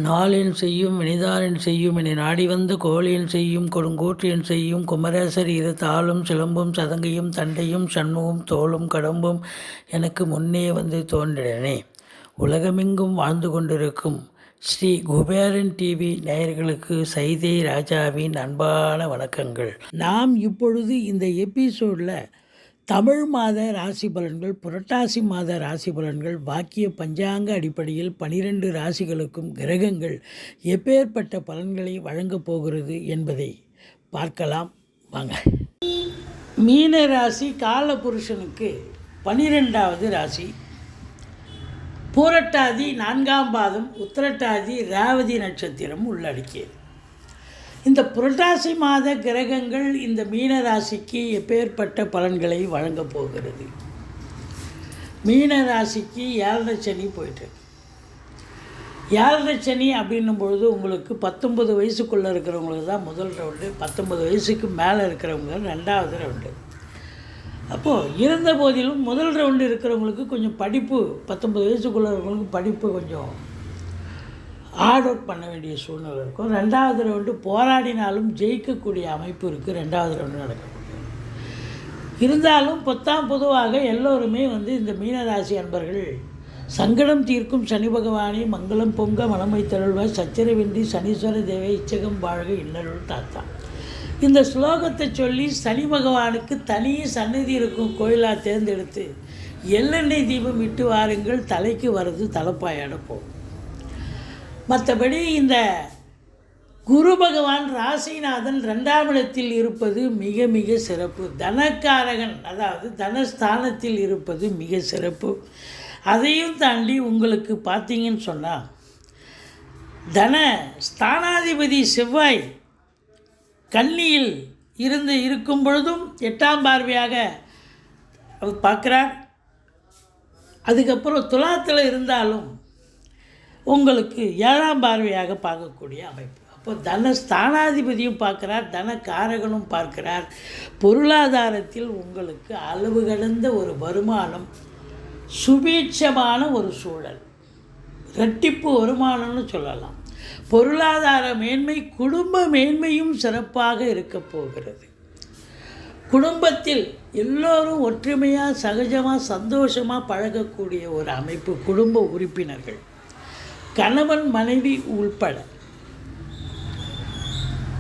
நாளென் செய்யும் வினிதானென் செய்யும் என நாடி வந்த கோளென் செய்யும் கொடுங்கோற்றென் செய்யும் குமரேசர் இரு தாளும் சிலம்பும் சதங்கையும் தண்டையும் சண்முகம் தோளும் கடம்பும் எனக்கு முன்னே வந்து தோன்றினே. உலகமெங்கும் வாழ்ந்து கொண்டிருக்கும் ஸ்ரீ குபேரன் டிவி நேயர்களுக்கு சைதை ராஜாவின் அன்பான வணக்கங்கள். நாம் இப்பொழுது இந்த எபிசோடில் தமிழ் மாத ராசி பலன்கள், புரட்டாசி மாத ராசி பலன்கள், வாக்கிய பஞ்சாங்க அடிப்படையில் 12 ராசிகளுக்கும் கிரகங்கள் எப்பேற்பட்ட பலன்களை வழங்கப் போகிறது என்பதை பார்க்கலாம் வாங்க. மீன ராசி காலபுருஷனுக்கு 12வது ராசி. பூரட்டாதி 4ஆம் பாதம், உத்திரட்டாதி ரேவதி நட்சத்திரம் உள்ளடக்கியது. இந்த புரட்டாசி மாத கிரகங்கள் இந்த மீன ராசிக்கு எப்பேற்பட்ட பலன்களை வழங்கப் போகிறது. மீன ராசிக்கு 7.5 சனி போயிட்டு, 7.5 சனி அப்படின்னும் பொழுது உங்களுக்கு 19 வயசுக்குள்ளே இருக்கிறவங்களுக்கு தான் முதல் ரவுண்டு, 19 வயசுக்கு மேலே இருக்கிறவங்க 2வது ரவுண்டு. அப்போது இருந்த போதிலும் முதல் ரவுண்டு இருக்கிறவங்களுக்கு கொஞ்சம் படிப்பு, 19 வயசுக்குள்ளே இருக்கிறவங்களுக்கு படிப்பு கொஞ்சம் ஹார்ட் ஒர்க் பண்ண வேண்டிய சூழ்நிலை இருக்கும். 2வது ரவுண்டு போராடினாலும் ஜெயிக்கக்கூடிய அமைப்பு இருக்குது. 2வது ரவுண்டு நடக்கக்கூடிய இருந்தாலும் பொதுவாக எல்லோருமே இந்த மீனராசி அன்பர்கள் சங்கடம் தீர்க்கும் சனி பகவானே மங்களம் பொங்க மனமை தருள்வாய் சச்சரவின்றி சனீஸ்வர தேவை இச்சகம் வாழ்க இன்னருள் தாத்தா. இந்த ஸ்லோகத்தை சொல்லி சனி பகவானுக்கு தனியே சன்னதி இருக்கும் கோயிலாக தேர்ந்தெடுத்து எள்ளெண்ணெய் தீபம் இட்டு வாருங்கள், தலைக்கு வர்றது தலைப்பாயாட போகும். மற்றபடி இந்த குரு பகவான் ராசிநாதன் 2ஆம் இடத்தில் இருப்பது மிக மிக சிறப்பு. தனக்காரகன், அதாவது தனஸ்தானத்தில் இருப்பது மிக சிறப்பு. அதையும் தாண்டி உங்களுக்கு பார்த்தீங்கன்னு சொன்னால் தன ஸ்தானாதிபதி செவ்வாய் கன்னியில் இருக்கும் பொழுதும் 8ஆம் பார்வையாக அவர் பார்க்குறார். அதுக்கப்புறம் துலாத்தில் இருந்தாலும் உங்களுக்கு 7ஆம் பார்வையாக பார்க்கக்கூடிய அமைப்பு. அப்போ தனஸ்தானாதிபதியும் பார்க்குறார், தனக்காரகனும் பார்க்கிறார். பொருளாதாரத்தில் உங்களுக்கு அளவு கடந்த ஒரு வருமானம், சுபீட்சமான ஒரு சூழல், இரட்டிப்பு வருமானம்னு சொல்லலாம். பொருளாதார மேன்மை, குடும்ப மேன்மையும் சிறப்பாக இருக்க போகிறது. குடும்பத்தில் எல்லோரும் ஒற்றுமையாக சகஜமாக சந்தோஷமாக பழகக்கூடிய ஒரு அமைப்பு. குடும்ப உறுப்பினர்கள், கணவன் மனைவி உள்பட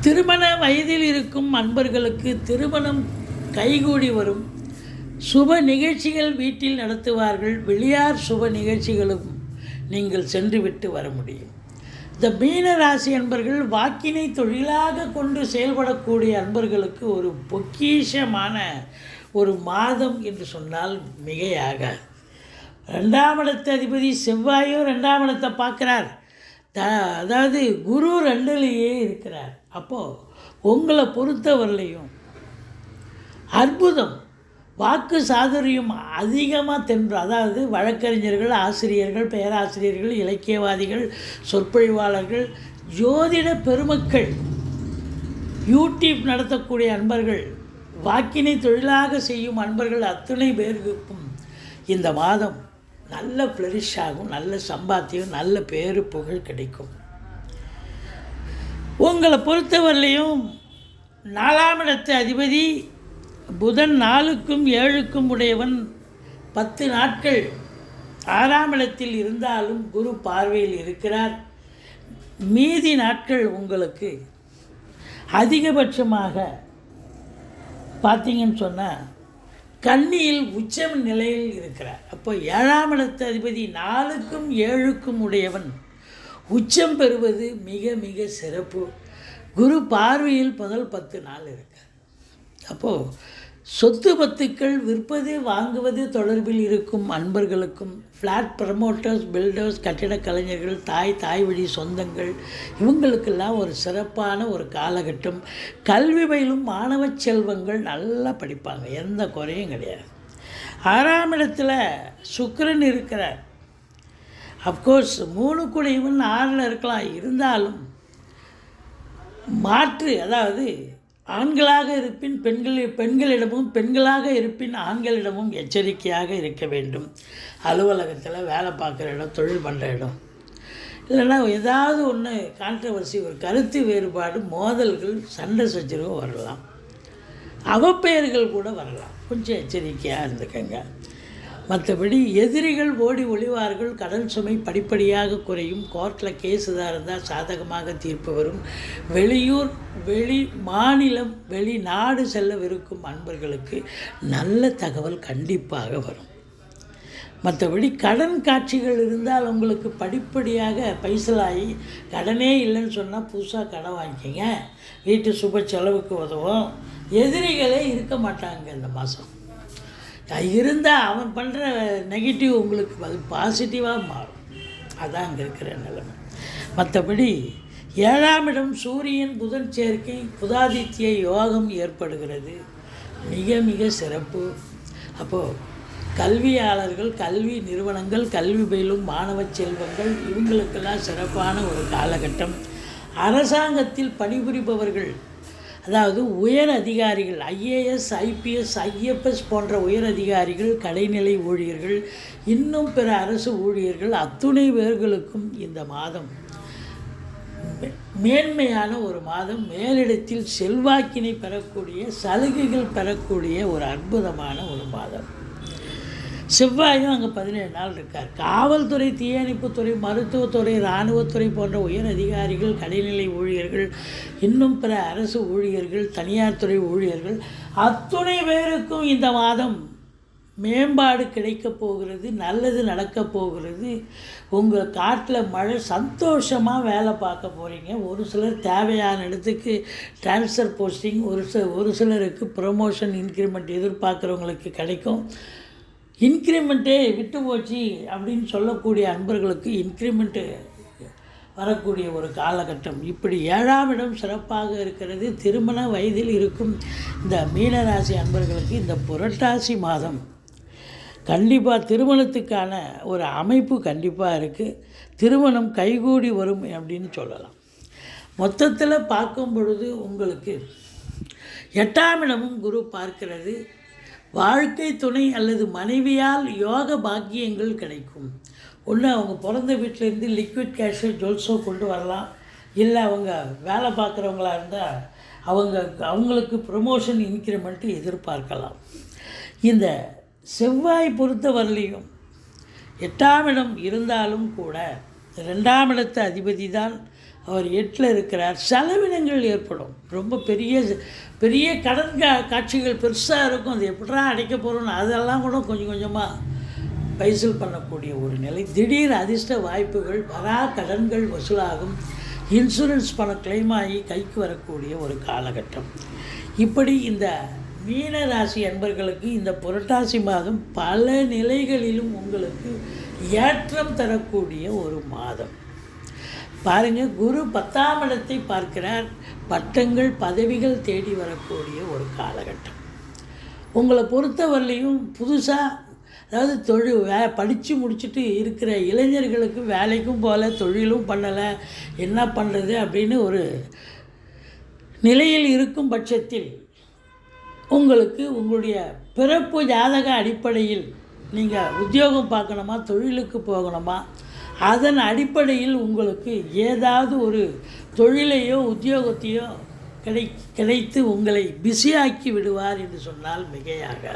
திருமண வயதில் இருக்கும் அன்பர்களுக்கு திருமணம் கைகூடி வரும். சுப நிகழ்ச்சிகள் வீட்டில் நடத்துவார்கள். வெளியார் சுப நிகழ்ச்சிகளும் நீங்கள் சென்றுவிட்டு வர முடியும். இந்த மீன ராசி அன்பர்கள் வாக்கினை தொழிலாக கொண்டு செயல்படக்கூடிய அன்பர்களுக்கு ஒரு பொக்கிஷமான ஒரு மாதம் என்று சொன்னால் மிகையாகாது. 2ஆம் இடத்து அதிபதி செவ்வாயும் 2ஆம் இடத்தை பார்க்குறார். அதாவது குரு 2லேயே இருக்கிறார். அப்போது உங்களை பொறுத்தவரையிலையும் அற்புதம், வாக்கு சாதுரியம் அதிகமாக தென்று. அதாவது வழக்கறிஞர்கள், ஆசிரியர்கள், பேராசிரியர்கள், இலக்கியவாதிகள், சொற்பொழிவாளர்கள், ஜோதிட பெருமக்கள், யூடியூப் நடத்தக்கூடிய அன்பர்கள், வாக்கினை தொழிலாக செய்யும் அன்பர்கள் அத்தனை பேருக்கும் இந்த மாதம் நல்ல ஃப்ளரிஷ் ஆகும், நல்ல சம்பாத்தியம், நல்ல பேரு புகழ் கிடைக்கும். உங்களை பொறுத்தவரையிலையும் 4ஆம் இடத்து அதிபதி புதன் 4க்கும் 7க்கும் உடையவன். 10 நாட்கள் 6ஆம் இடத்தில் இருந்தாலும் குரு பார்வையில் இருக்கிறார். மீதி நாட்கள் உங்களுக்கு அதிகபட்சமாக பார்த்தீங்கன்னு சொன்னால் கன்னியில் உச்சம் நிலையில் இருக்கிறார். அப்போ 7ஆம் இடத்து அதிபதி 4க்கும் 7க்கும் உடையவன் உச்சம் பெறுவது மிக மிக சிறப்பு. குரு பார்வையில் முதல் 10 நாள் இருக்கார். அப்போது சொத்து பத்துக்கள் விற்பது வாங்குவது தொடர்பில் இருக்கும் அன்பர்களுக்கும், ஃப்ளாட் ப்ரமோட்டர்ஸ், பில்டர்ஸ், கட்டிடக் கலைஞர்கள், தாய் வழி சொந்தங்கள், இவங்களுக்கெல்லாம் ஒரு சிறப்பான ஒரு காலகட்டம். கல்வி பயிலும் மாணவ செல்வங்கள் நல்லா படிப்பாங்க, எந்த குறையும் கிடையாது. 6ஆம் இடத்துல சுக்கிரன் இருக்கிறார். அஃப்கோர்ஸ் 3 கூடையவன் 6ல் இருக்கலாம். இருந்தாலும் மாற்று, அதாவது ஆண்களாக இருப்பின் பெண்களிடமும், பெண்களாக இருப்பின் ஆண்களிடமும் எச்சரிக்கையாக இருக்க வேண்டும். அலுவலகத்தில் வேலை பார்க்குற இடம், தொழில் பண்ணுற இடம், இல்லைன்னா ஏதாவது ஒன்று கான்ட்ரவர்சி, ஒரு கருத்து வேறுபாடு, மோதல்கள், சண்டை சச்சரவு வரலாம், அவப்பெயர்கள் கூட வரலாம். கொஞ்சம் எச்சரிக்கையாக இருந்துக்கங்க. மற்றபடி எதிரிகள் ஓடி ஒளிவார்கள். கடன் சுமை படிப்படியாக குறையும். கோர்ட்டில் கேஸ் இதாக இருந்தால் சாதகமாக தீர்ப்பு வரும். வெளியூர், மாநிலம், வெளிநாடு செல்லவிருக்கும் அன்பர்களுக்கு நல்ல தகவல் கண்டிப்பாக வரும். மற்றபடி கடன் காட்சிகள் இருந்தால் உங்களுக்கு படிப்படியாக பைசலாகி, கடனே இல்லைன்னு சொன்னால் புதுசாக கடன் வாங்கிக்கிங்க, வீட்டு சுப செலவுக்கு உதவும். எதிரிகளே இருக்க மாட்டாங்க இந்த மாதம். இருந்தால் அவன் பண்ணுற நெகட்டிவ் உங்களுக்கு அது பாசிட்டிவாக மாறும். அதான் அங்கே இருக்கிற நிலைமை. மற்றபடி 7ஆம் இடம் சூரியன் புதன் சேர்க்கை, புதாதித்ய யோகம் ஏற்படுகிறது. மிக மிக சிறப்பு. அப்போது கல்வியாளர்கள், கல்வி நிறுவனங்கள், கல்வி பயிலும் மாணவ செல்வங்கள், இவங்களுக்கெல்லாம் சிறப்பான ஒரு காலகட்டம். அரசாங்கத்தில் பணிபுரிபவர்கள், அதாவது உயர் அதிகாரிகள், ஐஏஎஸ், ஐபிஎஸ், ஐஎஃப்எஸ் போன்ற உயர் அதிகாரிகள், கடைநிலை ஊழியர்கள், இன்னும் பிற அரசு ஊழியர்கள் அத்துணை பேர்களுக்கும் இந்த மாதம் மேன்மையான ஒரு மாதம். மேலிடத்தில் செல்வாக்கினை பெறக்கூடிய, சலுகைகள் பெறக்கூடிய ஒரு அற்புதமான ஒரு மாதம். செவ்வாயும் அங்கே 17 நாள் இருக்கார். காவல்துறை, தீயணைப்புத்துறை, மருத்துவத்துறை, இராணுவத்துறை போன்ற உயர் அதிகாரிகள், கடைநிலை ஊழியர்கள், இன்னும் பிற அரசு ஊழியர்கள், தனியார் துறை ஊழியர்கள் அத்துணை பேருக்கும் இந்த மாதம் மேம்பாடு கிடைக்கப் போகிறது. நல்லது நடக்கப் போகிறது. உங்கள் காட்டில் மழை, சந்தோஷமாக வேலை பார்க்க போகிறீங்க. ஒரு சிலர் தேவையான இடத்துக்கு ட்ரான்ஸ்ஃபர் போஸ்டிங், ஒரு சிலருக்கு ப்ரொமோஷன், இன்க்ரிமெண்ட் எதிர்பார்க்குறவங்களுக்கு கிடைக்கும். இன்க்ரிமெண்ட்டே விட்டு போச்சு அப்படின்னு சொல்லக்கூடிய அன்பர்களுக்கு இன்க்ரிமெண்ட்டு வரக்கூடிய ஒரு காலகட்டம். இப்படி 7ஆம் இடம் சிறப்பாக இருக்கிறது. திருமண வயதில் இருக்கும் இந்த மீனராசி அன்பர்களுக்கு இந்த புரட்டாசி மாதம் கண்டிப்பாக திருமணத்துக்கான ஒரு அமைப்பு கண்டிப்பாக இருக்குது. திருமணம் கைகூடி வரும் அப்படின்னு சொல்லலாம். மொத்தத்தில் பார்க்கும் பொழுது உங்களுக்கு 8ஆம் இடமும் குரு பார்க்கிறது. வாழ்க்கை துணை அல்லது மனைவியால் யோக பாக்கியங்கள் கிடைக்கும். ஒன்று அவங்க பிறந்த வீட்டிலேருந்து லிக்விட் கேஷோ ஜுவல்ஸோ கொண்டு வரலாம். இல்லை அவங்க வேலை பார்க்குறவங்களா இருந்தால் அவங்களுக்கு ப்ரொமோஷன், இன்க்ரிமெண்ட்டு எதிர்பார்க்கலாம். இந்த செவ்வாய் பொறுத்தவரையிலையும் 8ஆம் இடம் இருந்தாலும் கூட 2ஆம் இடத்து அதிபதி தான் அவர் 8ல் இருக்கிறார். செலவினங்கள் ஏற்படும். ரொம்ப பெரிய கடன் காட்சிகள் பெருசாக இருக்கும். அது எப்படா அடைக்க போகிறோன்னு அதெல்லாம் கூட கொஞ்சம் கொஞ்சமாக பைசல் பண்ணக்கூடிய ஒரு நிலை. திடீர் அதிர்ஷ்ட வாய்ப்புகள், வரா கடன்கள் வசூலாகும். இன்சூரன்ஸ் பணம் கிளைம் ஆகி கைக்கு வரக்கூடிய ஒரு காலகட்டம். இப்படி இந்த மீன ராசி அன்பர்களுக்கு இந்த புரட்டாசி மாதம் பல நிலைகளிலும் உங்களுக்கு ஏற்றம் தரக்கூடிய ஒரு மாதம். பாருங்கள், குரு 10ஆம் இடத்தை பார்க்கிறார். பட்டங்கள், பதவிகள் தேடி வரக்கூடிய ஒரு காலகட்டம். உங்களை பொறுத்தவரையிலையும் புதுசாக, அதாவது படித்து முடிச்சுட்டு இருக்கிற இளைஞர்களுக்கு வேலைக்கும் போகல, தொழிலும் பண்ணலை, என்ன பண்ணுறது அப்படின்னு ஒரு நிலையில் இருக்கும் பட்சத்தில் உங்களுக்கு உங்களுடைய பிறப்பு ஜாதக அடிப்படையில் நீங்கள் உத்தியோகம் பார்க்கணுமா, தொழிலுக்கு போகணுமா, அதன் அடிப்படையில் உங்களுக்கு ஏதாவது ஒரு தொழிலையோ உத்தியோகத்தையோ கிடைத்து உங்களை பிஸியாக்கி விடுவார் என்று சொன்னால் மிகையாக.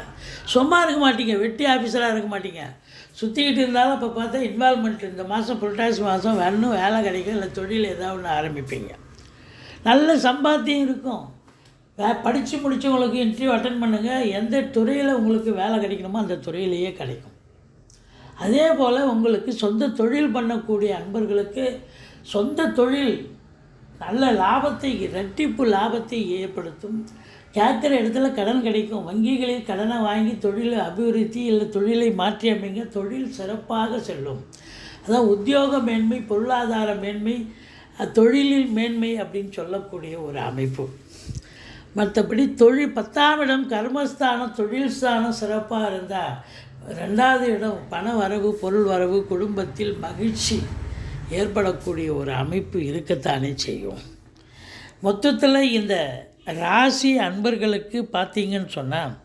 சும்மா இருக்க மாட்டீங்க, வெட்டி ஆஃபீஸராக இருக்க மாட்டீங்க. சுற்றிக்கிட்டு இருந்தாலும் அப்போ பார்த்தா இன்வால்மெண்ட். இந்த மாதம் புரட்டாசி மாதம் இன்னும் வேலை கிடைக்கும், இல்லை தொழில் ஏதாவது ஒன்று ஆரம்பிப்பீங்க. நல்ல சம்பாத்தியம் இருக்கும். படித்து முடித்தவங்களுக்கு இன்டர்வியூ அட்டன் பண்ணுங்கள். எந்த துறையில் உங்களுக்கு வேலை கிடைக்கணுமோ அந்த துறையிலேயே கிடைக்கும். அதே போல் உங்களுக்கு சொந்த தொழில் பண்ணக்கூடிய அன்பர்களுக்கு சொந்த தொழில் நல்ல லாபத்தை, இரட்டிப்பு லாபத்தை ஏற்படுத்தும். கேட்குற இடத்துல கடன் கிடைக்கும். வங்கிகளில் கடனை வாங்கி தொழிலை அபிவிருத்தி இல்லை தொழிலை மாற்றி அமைங்க. தொழில் சிறப்பாக செல்லும். அதான் உத்தியோக மேன்மை, பொருளாதார மேன்மை, தொழிலில் மேன்மை அப்படின்னு சொல்லக்கூடிய ஒரு அமைப்பு. மற்றபடி 10ஆம் இடம் கர்மஸ்தானம், தொழில் ஸ்தானம் சிறப்பாக இருந்தால் 2வது இடம் பண வரவு, பொருள் வரவு, குடும்பத்தில் மகிழ்ச்சி ஏற்படக்கூடிய ஒரு அமைப்பு இருக்கத்தானே செய்யும். மொத்தத்தில் இந்த ராசி அன்பர்களுக்கு பார்த்தீங்கன்னு சொன்னால்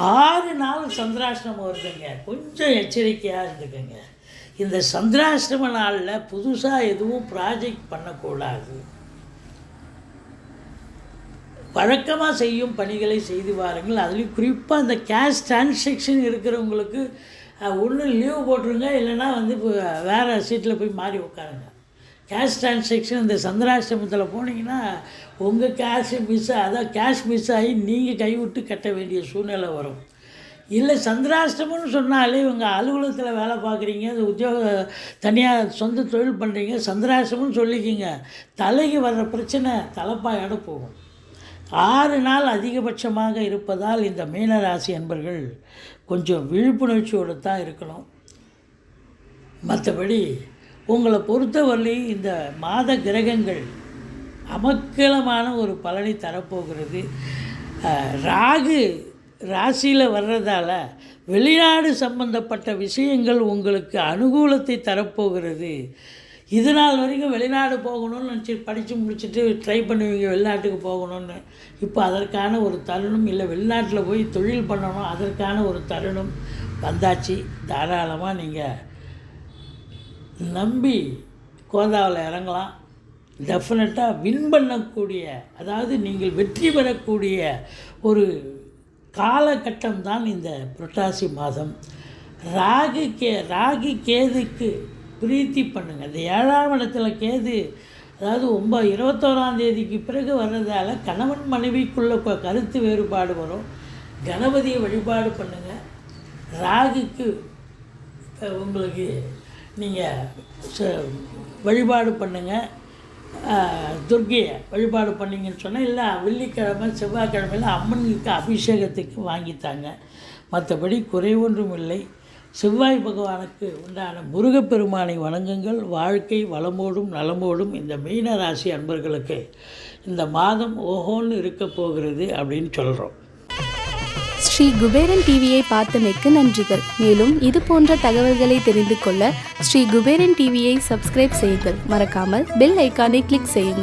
6 நாள் சந்திராஷ்டமம் வருதுங்க. கொஞ்சம் எச்சரிக்கையாக இருந்துக்கங்க. இந்த சந்திராஷ்டம நாளில் புதுசாக எதுவும் ப்ராஜெக்ட் பண்ணக்கூடாது. வழக்கமாக செய்யும் பணிகளை செய்து வாருங்கள். அதுலேயும் குறிப்பாக இந்த கேஷ் டிரான்சாக்ஷன் இருக்கிறவங்களுக்கு ஒன்று லீவு போட்டுருங்க, இல்லைன்னா இப்போ வேறு சீட்டில் போய் மாறி உட்காருங்க. கேஷ் டிரான்சாக்ஷன் இந்த சந்திராஷ்டமத்தில் போனீங்கன்னா உங்கள் கேஷ் கேஷ் மிஸ் ஆகி நீங்கள் கைவிட்டு கட்ட வேண்டிய சூழ்நிலை வரும். இல்லை சந்திராஷ்டமம்னு சொன்னாலே இவங்க அலுவலகத்தில் வேலை பார்க்குறீங்க, தனியாக சொந்த தொழில் பண்ணுறீங்க, சந்திராஷ்டமம்னு சொல்லிக்கிங்க. தலைக்கு வர்ற பிரச்சனை தலைப்பாயோட போகும். 6 நாள் அதிகபட்சமாக இருப்பதால் இந்த மீனராசி அன்பர்கள் கொஞ்சம் விழிப்புணர்ச்சியோடு தான் இருக்கணும். மற்றபடி உங்களை பொறுத்தவரையிலையும் இந்த மாத கிரகங்கள் அமக்கலமான ஒரு பலனை தரப்போகிறது. ராகு ராசியில் வர்றதால வெளிநாடு சம்பந்தப்பட்ட விஷயங்கள் உங்களுக்கு அனுகூலத்தை தரப்போகிறது. இது நாள் வரைக்கும் வெளிநாடு போகணும்னு நினச்சி படித்து முடிச்சுட்டு ட்ரை பண்ணுவீங்க வெளிநாட்டுக்கு போகணுன்னு. இப்போ அதற்கான ஒரு தருணம், இல்லை வெளிநாட்டில் போய் தொழில் பண்ணணும், அதற்கான ஒரு தருணம் வந்தாச்சு. தாராளமாக நீங்கள் நம்பி கோதாவில் இறங்கலாம். டெஃபினட்டாக வின் பண்ணக்கூடிய, அதாவது நீங்கள் வெற்றி பெறக்கூடிய ஒரு காலகட்டம் தான் இந்த புரட்டாசி மாதம். ராகு கேதுக்கு பிரீத்தி பண்ணுங்கள். இந்த 7ஆம் இடத்துல கேது, அதாவது 21ஆம் தேதிக்கு பிறகு வர்றதால கணவன் மனைவிக்குள்ள கருத்து வேறுபாடு வரும். கணபதியை வழிபாடு பண்ணுங்கள். ராகுக்கு உங்களுக்கு நீங்கள் வழிபாடு பண்ணுங்கள். துர்க்கையை வழிபாடு பண்ணிங்கன்னு சொன்னால், இல்லை வெள்ளிக்கிழமை செவ்வாய்க்கிழமையில் அம்மனுக்கு அபிஷேகத்துக்கு வாங்கித்தாங்க. மற்றபடி குறைவொன்றும் இல்லை. செவ்வாய் பகவானுக்கு உண்டான முருகப்பெருமானை வணங்குங்கள். வாழ்க்கை வளமோடும் நலமோடும் இந்த மீன ராசி அன்பர்களுக்கு இந்த மாதம் ஓஹோன்னு இருக்க போகிறது அப்படின்னு சொல்கிறோம். ஸ்ரீ குபேரன் டிவியை பார்த்தமைக்கு நன்றிகள். மேலும் இது போன்ற தகவல்களை தெரிந்து கொள்ள ஸ்ரீ குபேரன் டிவியை சப்ஸ்கிரைப் செய்யுங்கள். மறக்காமல் பெல் ஐக்கானை கிளிக் செய்யுங்கள்.